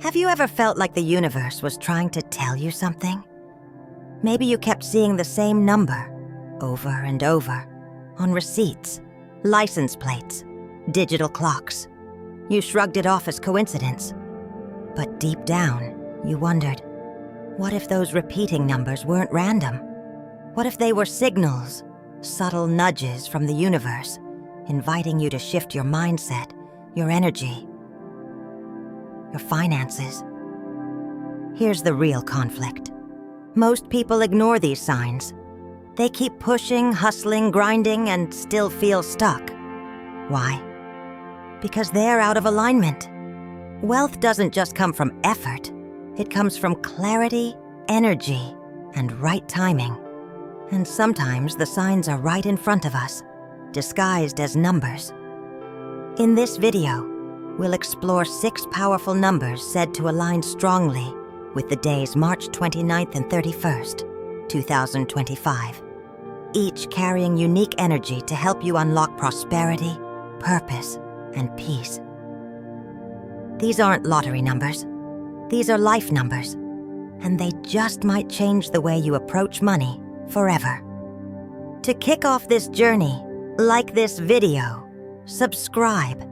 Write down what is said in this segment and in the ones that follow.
Have you ever felt like the universe was trying to tell you something? Maybe you kept seeing the same number over and over on receipts, license plates, digital clocks. You shrugged it off as coincidence. But deep down, you wondered, what if those repeating numbers weren't random? What if they were signals, subtle nudges from the universe, inviting you to shift your mindset, your energy, your finances? Here's the real conflict. Most people ignore these signs. They keep pushing, hustling, grinding, and still feel stuck. Why? Because they're out of alignment. Wealth doesn't just come from effort. It comes from clarity, energy, and right timing. And sometimes the signs are right in front of us, disguised as numbers. In this video, we'll explore 6 powerful numbers said to align strongly with the days March 29th and 31st, 2025, each carrying unique energy to help you unlock prosperity, purpose, and peace. These aren't lottery numbers. These are life numbers, and they just might change the way you approach money forever. To kick off this journey, like this video, subscribe,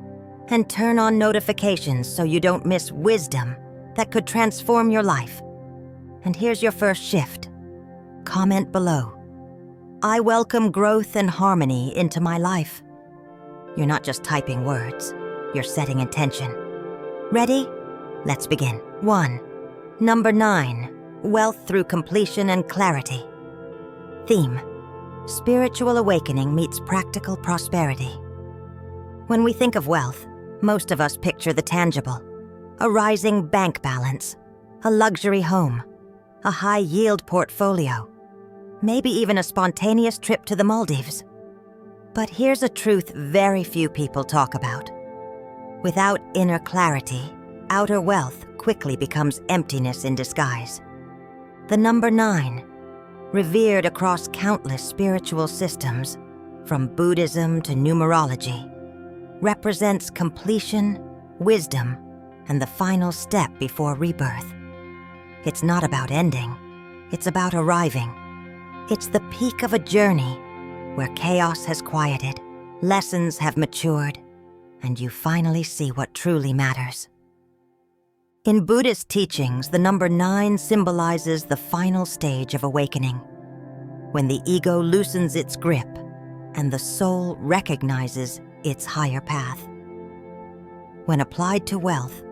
and turn on notifications so you don't miss wisdom that could transform your life. And here's your first shift. Comment below. I welcome growth and harmony into my life. You're not just typing words, you're setting intention. Ready? Let's begin. 1. Number 9. Wealth through completion and clarity. Theme: spiritual awakening meets practical prosperity. When we think of wealth, most of us picture the tangible. A rising bank balance, a luxury home, a high-yield portfolio, maybe even a spontaneous trip to the Maldives. But here's a truth very few people talk about. Without inner clarity, outer wealth quickly becomes emptiness in disguise. The number 9, revered across countless spiritual systems, from Buddhism to numerology, represents completion, wisdom, and the final step before rebirth. It's not about ending, it's about arriving. It's the peak of a journey where chaos has quieted, lessons have matured, and you finally see what truly matters. In Buddhist teachings, the number 9 symbolizes the final stage of awakening, when the ego loosens its grip and the soul recognizes its higher path. When applied to wealth,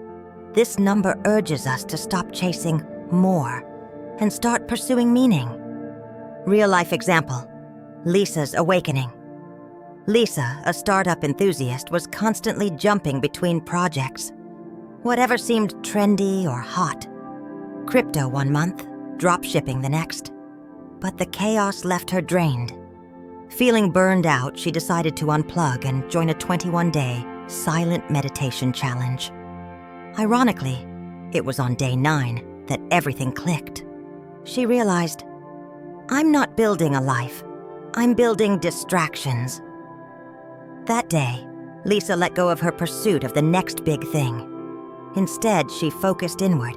this number urges us to stop chasing more and start pursuing meaning. Real-life example: Lisa's awakening. Lisa, a startup enthusiast, was constantly jumping between projects. Whatever seemed trendy or hot. Crypto one month, drop shipping the next. But the chaos left her drained. Feeling burned out, she decided to unplug and join a 21-day silent meditation challenge. Ironically, it was on day 9 that everything clicked. She realized, I'm not building a life, I'm building distractions. That day, Lisa let go of her pursuit of the next big thing. Instead, she focused inward.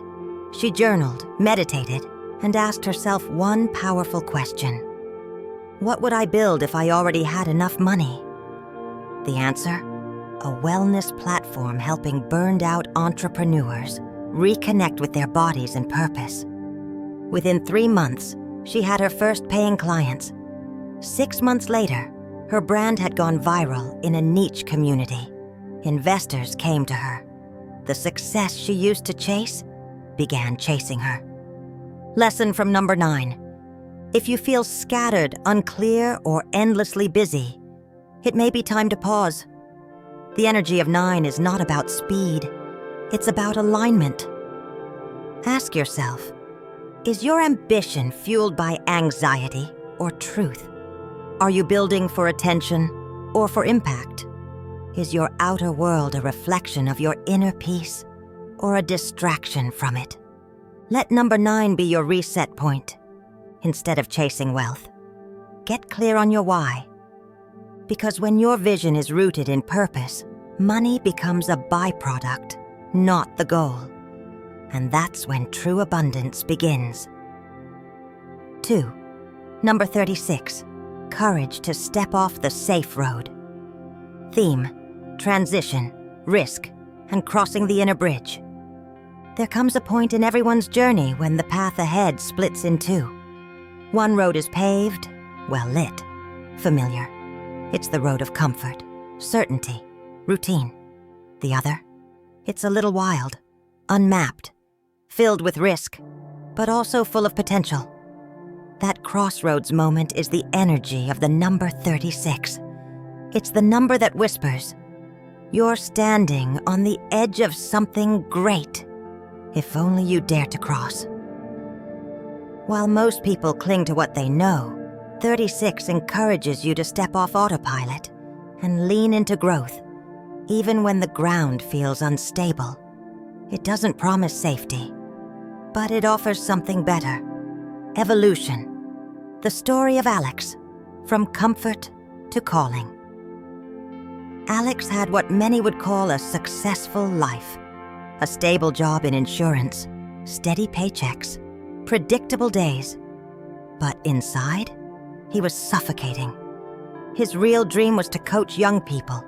She journaled, meditated, and asked herself one powerful question. What would I build if I already had enough money? The answer? A wellness platform helping burned-out entrepreneurs reconnect with their bodies and purpose. Within 3 months, she had her first paying clients. 6 months later, her brand had gone viral in a niche community. Investors came to her. The success she used to chase began chasing her. Lesson from number 9. If you feel scattered, unclear, or endlessly busy, it may be time to pause. The energy of 9 is not about speed, it's about alignment. Ask yourself, is your ambition fueled by anxiety or truth? Are you building for attention or for impact? Is your outer world a reflection of your inner peace or a distraction from it? Let number 9 be your reset point. Instead of chasing wealth, get clear on your why. Because when your vision is rooted in purpose, money becomes a byproduct, not the goal. And that's when true abundance begins. 2. Number 36. Courage to step off the safe road. Theme: transition, risk, and crossing the inner bridge. There comes a point in everyone's journey when the path ahead splits in two. One road is paved, well lit, familiar. It's the road of comfort, certainty, routine. The other, it's a little wild, unmapped, filled with risk, but also full of potential. That crossroads moment is the energy of the number 36. It's the number that whispers, "You're standing on the edge of something great, if only you dare to cross." While most people cling to what they know, 36 encourages you to step off autopilot and lean into growth, even when the ground feels unstable. It doesn't promise safety, but it offers something better: evolution. The story of Alex, from comfort to calling. Alex had what many would call a successful life. A stable job in insurance, steady paychecks, predictable days. But inside, he was suffocating. His real dream was to coach young people,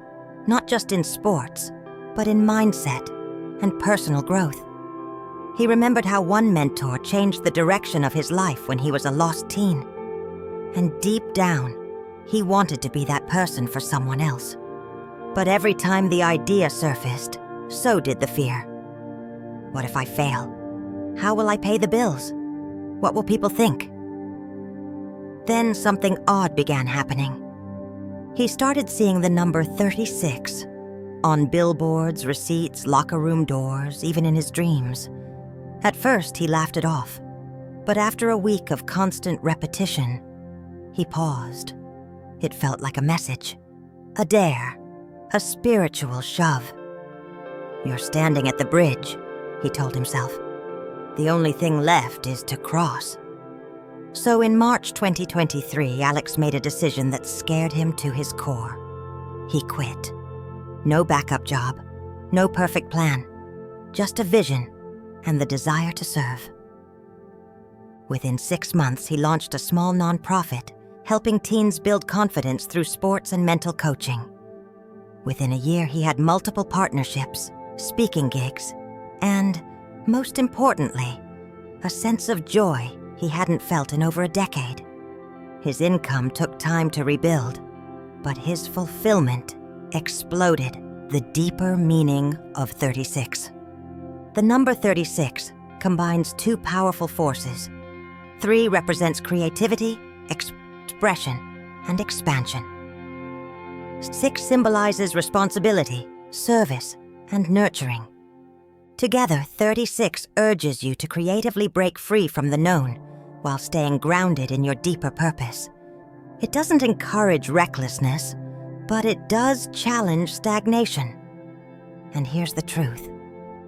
not just in sports, but in mindset and personal growth. He remembered how one mentor changed the direction of his life when he was a lost teen. And deep down, he wanted to be that person for someone else. But every time the idea surfaced, so did the fear. What if I fail? How will I pay the bills? What will people think? Then something odd began happening. He started seeing the number 36 on billboards, receipts, locker room doors, even in his dreams. At first, he laughed it off. But after a week of constant repetition, he paused. It felt like a message, a dare, a spiritual shove. "You're standing at the bridge," he told himself. "The only thing left is to cross." So in March 2023, Alex made a decision that scared him to his core. He quit. No backup job, no perfect plan, just a vision and the desire to serve. Within 6 months, he launched a small nonprofit, helping teens build confidence through sports and mental coaching. Within a year, he had multiple partnerships, speaking gigs, and, most importantly, a sense of joy he hadn't felt in over a decade. His income took time to rebuild, but his fulfillment exploded. The deeper meaning of 36. The number 36 combines two powerful forces. 3 represents creativity, expression, and expansion. 6 symbolizes responsibility, service, and nurturing. Together, 36 urges you to creatively break free from the known while staying grounded in your deeper purpose. It doesn't encourage recklessness, but it does challenge stagnation. And here's the truth.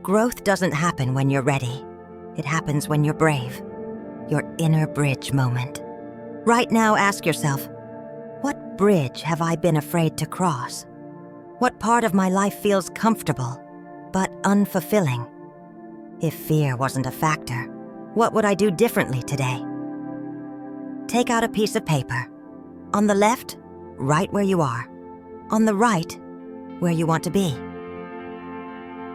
Growth doesn't happen when you're ready. It happens when you're brave. Your inner bridge moment. Right now, ask yourself, what bridge have I been afraid to cross? What part of my life feels comfortable, but unfulfilling? If fear wasn't a factor, what would I do differently today? Take out a piece of paper. On the left, right where you are. On the right, where you want to be.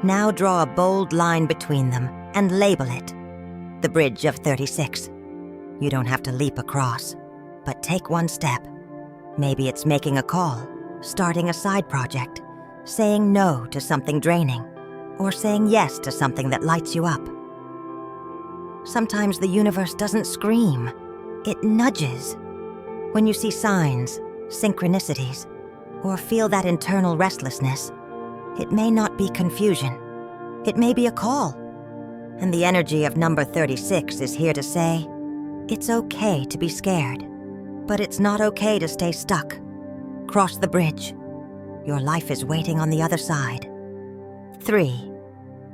Now draw a bold line between them and label it the Bridge of 36. You don't have to leap across, but take one step. Maybe it's making a call, starting a side project, saying no to something draining, or saying yes to something that lights you up. Sometimes the universe doesn't scream, it nudges. When you see signs, synchronicities, or feel that internal restlessness, it may not be confusion. It may be a call. And the energy of number 36 is here to say, it's okay to be scared, but it's not okay to stay stuck. Cross the bridge. Your life is waiting on the other side. 3.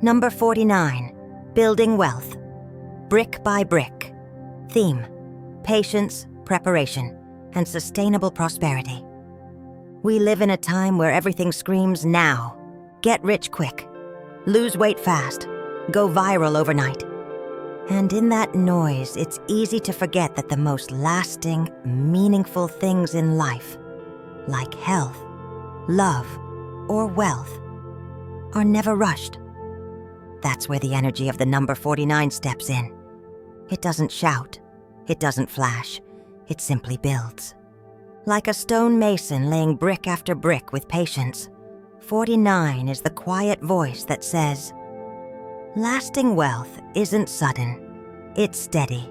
Number 49, building wealth. Brick by brick. Theme, patience, preparation, and sustainable prosperity. We live in a time where everything screams now. Get rich quick. Lose weight fast. go viral overnight. And in that noise, it's easy to forget that the most lasting, meaningful things in life, like health, love, or wealth, are never rushed. That's where the energy of the number 49 steps in. It doesn't shout, it doesn't flash, it simply builds. Like a stone mason laying brick after brick with patience, 49 is the quiet voice that says, lasting wealth isn't sudden, it's steady,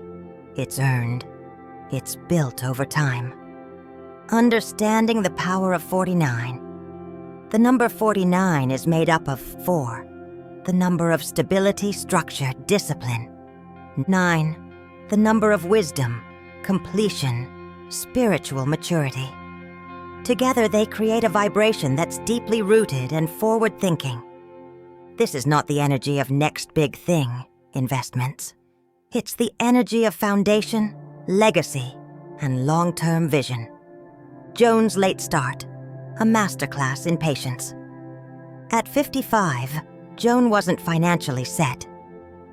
it's earned, it's built over time. Understanding the power of 49. The number 49 is made up of 4, the number of stability, structure, discipline. 9, the number of wisdom, completion, spiritual maturity. Together they create a vibration that's deeply rooted and forward-thinking. This is not the energy of next big thing, investments. It's the energy of foundation, legacy, and long-term vision. Joan's late start, a masterclass in patience. At 55, Joan wasn't financially set.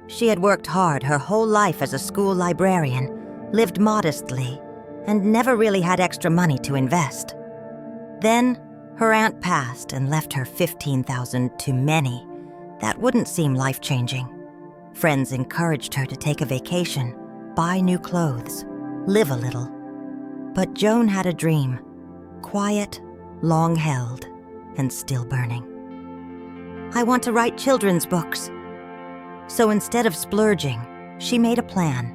She had worked hard her whole life as a school librarian, lived modestly, and never really had extra money to invest. Then, her aunt passed and left her $15,000 too many. That wouldn't seem life-changing. Friends encouraged her to take a vacation, buy new clothes, live a little. But Joan had a dream, quiet, long-held, and still burning. I want to write children's books. So instead of splurging, she made a plan.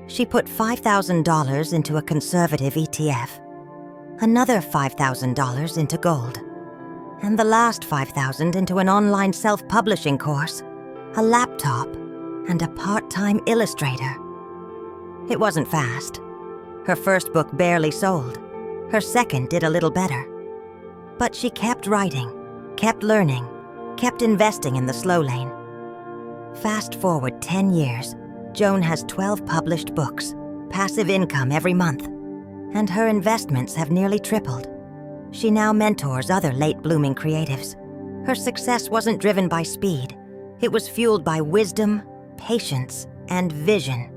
She put $5,000 into a conservative ETF, another $5,000 into gold, and the last $5,000 into an online self-publishing course, a laptop, and a part-time illustrator. It wasn't fast. Her first book barely sold. Her second did a little better. But she kept writing, kept learning, kept investing in the slow lane. Fast forward 10 years, Joan has 12 published books, passive income every month, and her investments have nearly tripled. She now mentors other late-blooming creatives. Her success wasn't driven by speed. It was fueled by wisdom, patience, and vision,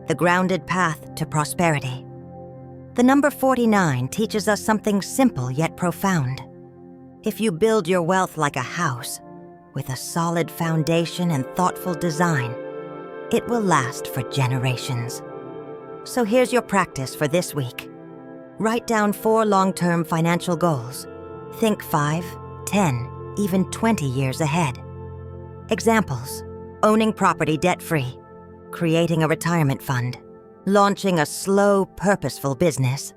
the grounded path to prosperity. The number 49 teaches us something simple yet profound. If you build your wealth like a house, with a solid foundation and thoughtful design, it will last for generations. So here's your practice for this week. Write down 4 long-term financial goals. Think 5, 10, even 20 years ahead. Examples: owning property debt-free, creating a retirement fund, launching a slow, purposeful business,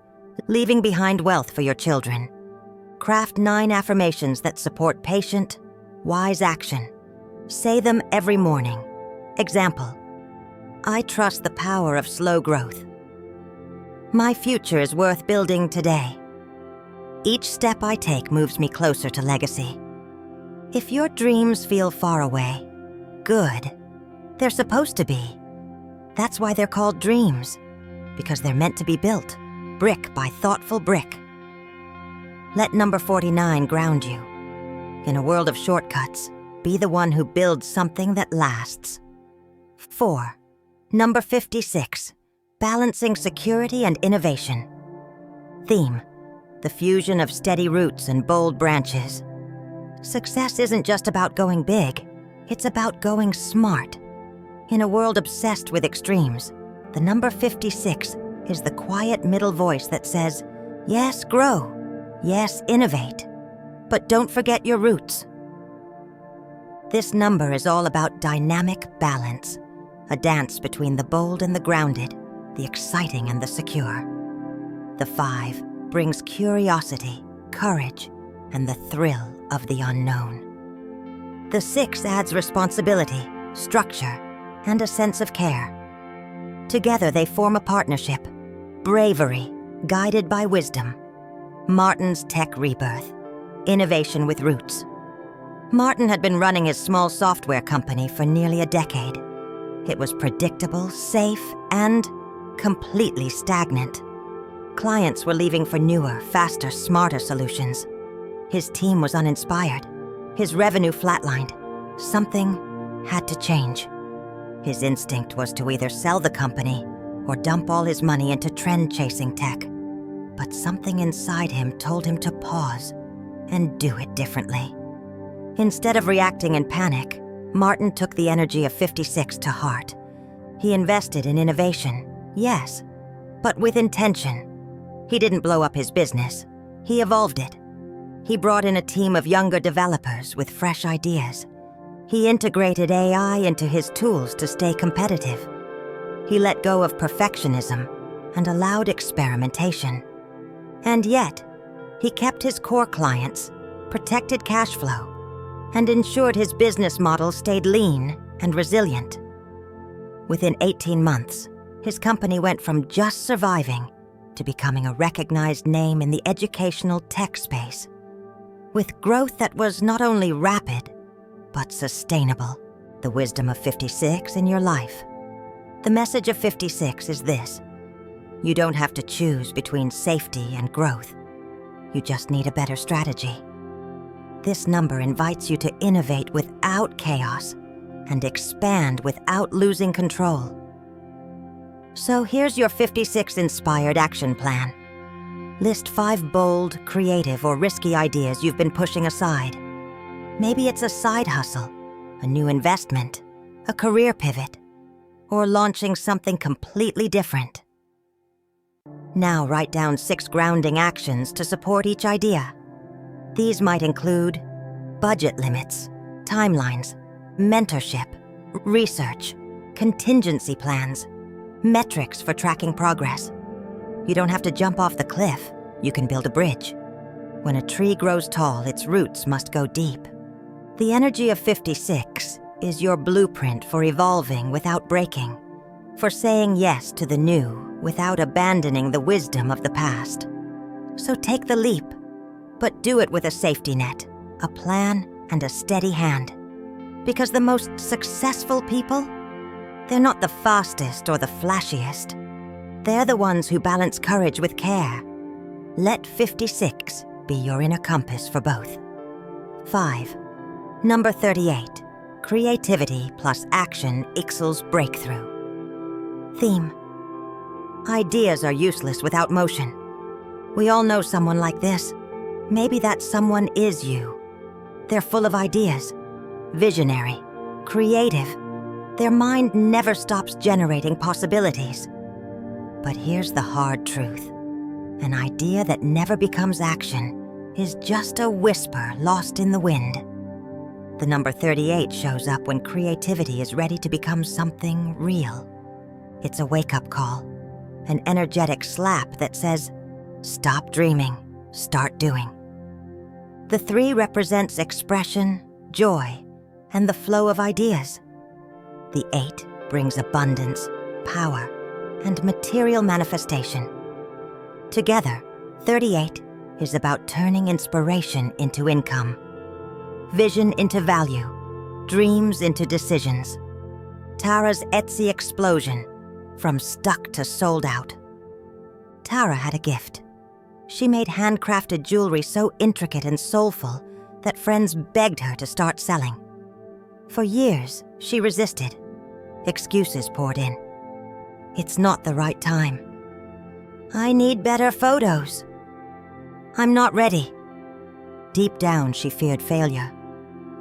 leaving behind wealth for your children. Craft 9 affirmations that support patient, wise action. Say them every morning. Example: I trust the power of slow growth. My future is worth building today. Each step I take moves me closer to legacy. If your dreams feel far away, good. They're supposed to be. That's why they're called dreams, because they're meant to be built, brick by thoughtful brick. Let number 49 ground you. In a world of shortcuts, be the one who builds something that lasts. 4. Number 56. Balancing security and innovation. Theme: the fusion of steady roots and bold branches. Success isn't just about going big, it's about going smart. In a world obsessed with extremes, the number 56 is the quiet middle voice that says, yes, grow, yes, innovate, but don't forget your roots. This number is all about dynamic balance, a dance between the bold and the grounded, the exciting and the secure. The 5 brings curiosity, courage, and the thrill of the unknown. The 6 adds responsibility, structure, and a sense of care. Together they form a partnership, bravery, guided by wisdom. Martin's tech rebirth, innovation with roots. Martin had been running his small software company for nearly a decade. It was predictable, safe, and completely stagnant. Clients were leaving for newer, faster, smarter solutions. His team was uninspired. His revenue flatlined. Something had to change. His instinct was to either sell the company or dump all his money into trend-chasing tech. But something inside him told him to pause and do it differently. Instead of reacting in panic, Martin took the energy of 56 to heart. He invested in innovation, yes, but with intention. He didn't blow up his business. He evolved it. He brought in a team of younger developers with fresh ideas. He integrated AI into his tools to stay competitive. He let go of perfectionism and allowed experimentation. And yet, he kept his core clients, protected cash flow, and ensured his business model stayed lean and resilient. Within 18 months, his company went from just surviving to becoming a recognized name in the educational tech space, with growth that was not only rapid, but sustainable. The wisdom of 56 in your life. The message of 56 is this: you don't have to choose between safety and growth. You just need a better strategy. This number invites you to innovate without chaos and expand without losing control. So here's your 56-inspired action plan. List 5 bold, creative, or risky ideas you've been pushing aside. Maybe it's a side hustle, a new investment, a career pivot, or launching something completely different. Now write down 6 grounding actions to support each idea. These might include budget limits, timelines, mentorship, research, contingency plans, metrics for tracking progress. You don't have to jump off the cliff. You can build a bridge. When a tree grows tall, its roots must go deep. The energy of 56 is your blueprint for evolving without breaking, for saying yes to the new without abandoning the wisdom of the past. So take the leap, but do it with a safety net, a plan, and a steady hand. Because the most successful people, they're not the fastest or the flashiest. They're the ones who balance courage with care. Let 56 be your inner compass for both. 5. Number 38. Creativity plus action equals breakthrough. Theme. Ideas are useless without motion. We all know someone like this. Maybe that someone is you. They're full of ideas, visionary, creative. Their mind never stops generating possibilities. But here's the hard truth. An idea that never becomes action is just a whisper lost in the wind. The number 38 shows up when creativity is ready to become something real. It's a wake-up call, an energetic slap that says, stop dreaming, start doing. The 3 represents expression, joy, and the flow of ideas. The 8 brings abundance, power, and material manifestation. Together, 38 is about turning inspiration into income, vision into value, dreams into decisions. Tara's Etsy explosion, from stuck to sold out. Tara had a gift. She made handcrafted jewelry so intricate and soulful that friends begged her to start selling. For years, she resisted. Excuses poured in. It's not the right time. I need better photos. I'm not ready. Deep down, she feared failure.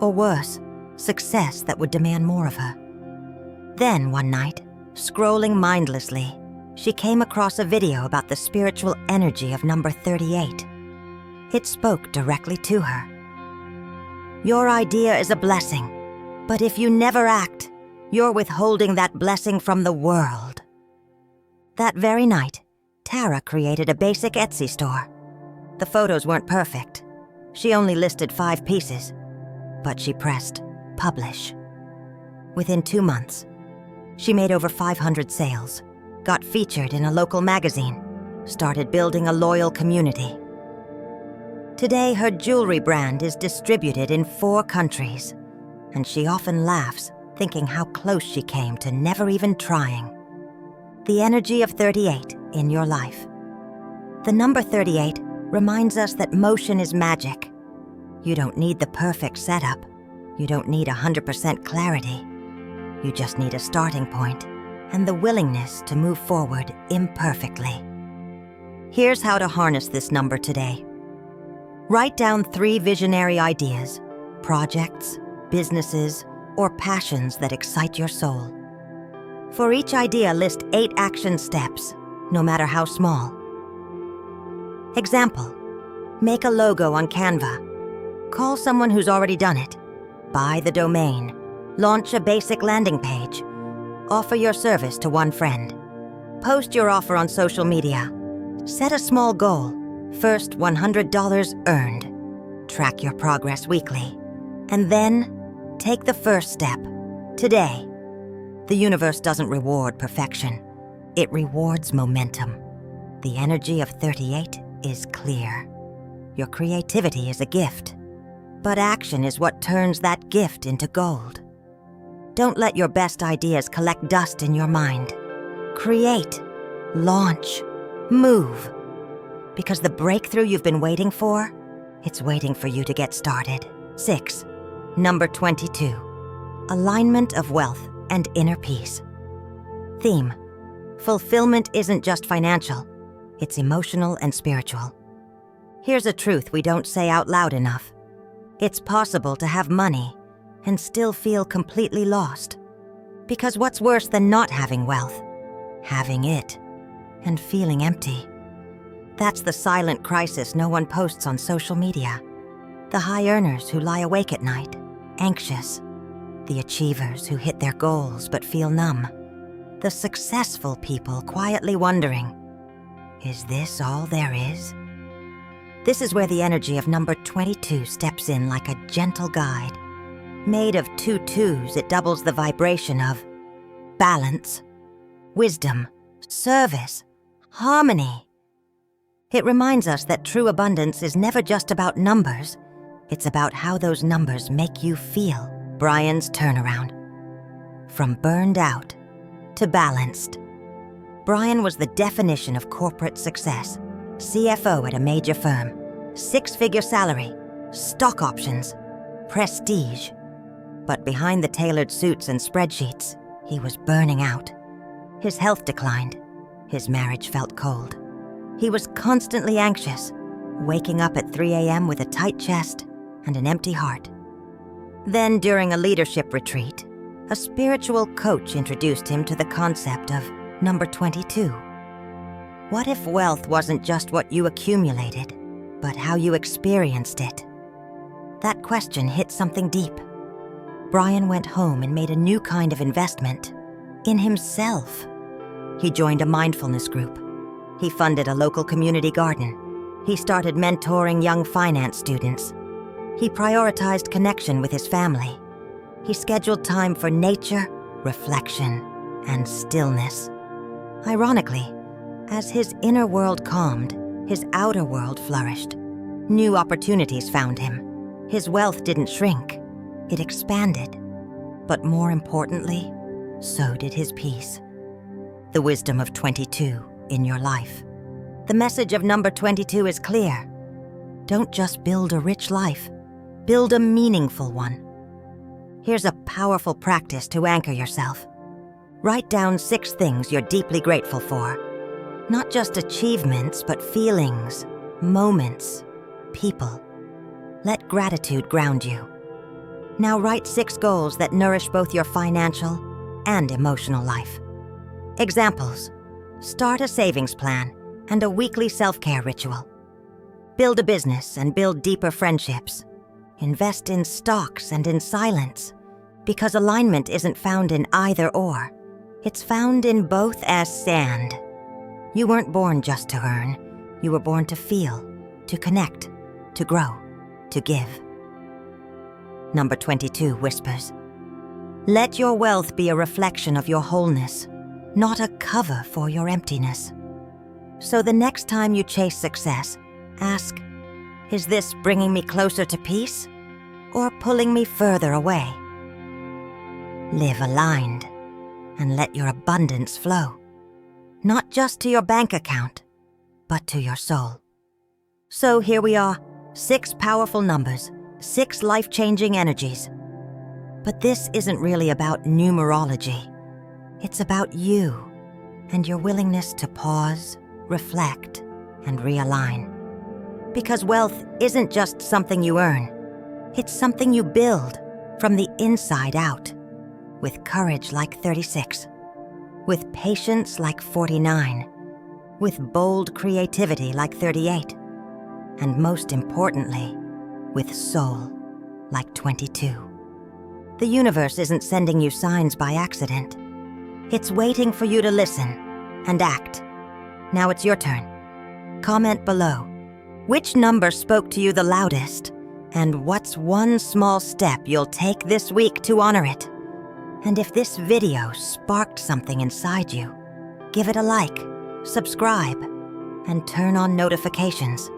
Or worse, success that would demand more of her. Then one night, scrolling mindlessly, she came across a video about the spiritual energy of number 38. It spoke directly to her. Your idea is a blessing, but if you never act, you're withholding that blessing from the world. That very night, Tara created a basic Etsy store. The photos weren't perfect. She only listed 5 pieces, but she pressed publish. Within 2 months, she made over 500 sales, got featured in a local magazine, started building a loyal community. Today, her jewelry brand is distributed in 4 countries, and she often laughs, thinking how close she came to never even trying. The energy of 38 in your life. The number 38 reminds us that motion is magic. You don't need the perfect setup. You don't need 100% clarity. You just need a starting point and the willingness to move forward imperfectly. Here's how to harness this number today. Write down 3 visionary ideas, projects, businesses, or passions that excite your soul. For each idea, list 8 action steps, no matter how small. Example: make a logo on Canva. Call someone who's already done it. Buy the domain. Launch a basic landing page. Offer your service to one friend. Post your offer on social media. Set a small goal. First $100 earned. Track your progress weekly. And then, take the first step. Today. The universe doesn't reward perfection. It rewards momentum. The energy of 38 is clear. Your creativity is a gift. But action is what turns that gift into gold. Don't let your best ideas collect dust in your mind. Create. Launch. Move. Because the breakthrough you've been waiting for, it's waiting for you to get started. 6. Number 22. Alignment of wealth and inner peace. Theme: fulfillment isn't just financial, it's emotional and spiritual. Here's a truth we don't say out loud enough. It's possible to have money and still feel completely lost. Because what's worse than not having wealth? Having it and feeling empty. That's the silent crisis no one posts on social media. The high earners who lie awake at night, anxious. The achievers who hit their goals but feel numb. The successful people quietly wondering, is this all there is? This is where the energy of number 22 steps in like a gentle guide. Made of 2 2s, it doubles the vibration of balance, wisdom, service, harmony. It reminds us that true abundance is never just about numbers. It's about how those numbers make you feel. Brian's turnaround. From burned out to balanced. Brian was the definition of corporate success. CFO at a major firm. 6-figure salary. Stock options. Prestige. But behind the tailored suits and spreadsheets, he was burning out. His health declined. His marriage felt cold. He was constantly anxious, waking up at 3 a.m. with a tight chest and an empty heart. Then, during a leadership retreat, a spiritual coach introduced him to the concept of number 22. What if wealth wasn't just what you accumulated, but how you experienced it? That question hit something deep. Brian went home and made a new kind of investment in himself. He joined a mindfulness group. He funded a local community garden. He started mentoring young finance students. He prioritized connection with his family. He scheduled time for nature, reflection, and stillness. Ironically, as his inner world calmed, his outer world flourished. New opportunities found him. His wealth didn't shrink, it expanded. But more importantly, so did his peace. The wisdom of 22 in your life. The message of number 22 is clear. Don't just build a rich life. Build a meaningful one. Here's a powerful practice to anchor yourself. Write down 6 things you're deeply grateful for. Not just achievements, but feelings, moments, people. Let gratitude ground you. Now write 6 goals that nourish both your financial and emotional life. Examples: start a savings plan and a weekly self-care ritual. Build a business and build deeper friendships. Invest in stocks and in silence, because alignment isn't found in either or. It's found in both as sand. You weren't born just to earn. You were born to feel, to connect, to grow, to give. Number 22 whispers, let your wealth be a reflection of your wholeness, not a cover for your emptiness. So the next time you chase success, ask, is this bringing me closer to peace or pulling me further away? Live aligned and let your abundance flow, not just to your bank account, but to your soul. So here we are, 6 powerful numbers, 6 life-changing energies. But this isn't really about numerology. It's about you and your willingness to pause, reflect, and realign. Because wealth isn't just something you earn. It's something you build from the inside out, with courage like 36, with patience like 49, with bold creativity like 38, and most importantly, with soul like 22. The universe isn't sending you signs by accident. It's waiting for you to listen and act. Now it's your turn. Comment below. Which number spoke to you the loudest? And what's one small step you'll take this week to honor it? And if this video sparked something inside you, give it a like, subscribe, and turn on notifications.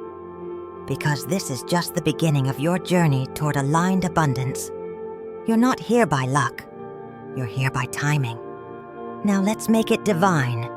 Because this is just the beginning of your journey toward aligned abundance. You're not here by luck. You're here by timing. Now let's make it divine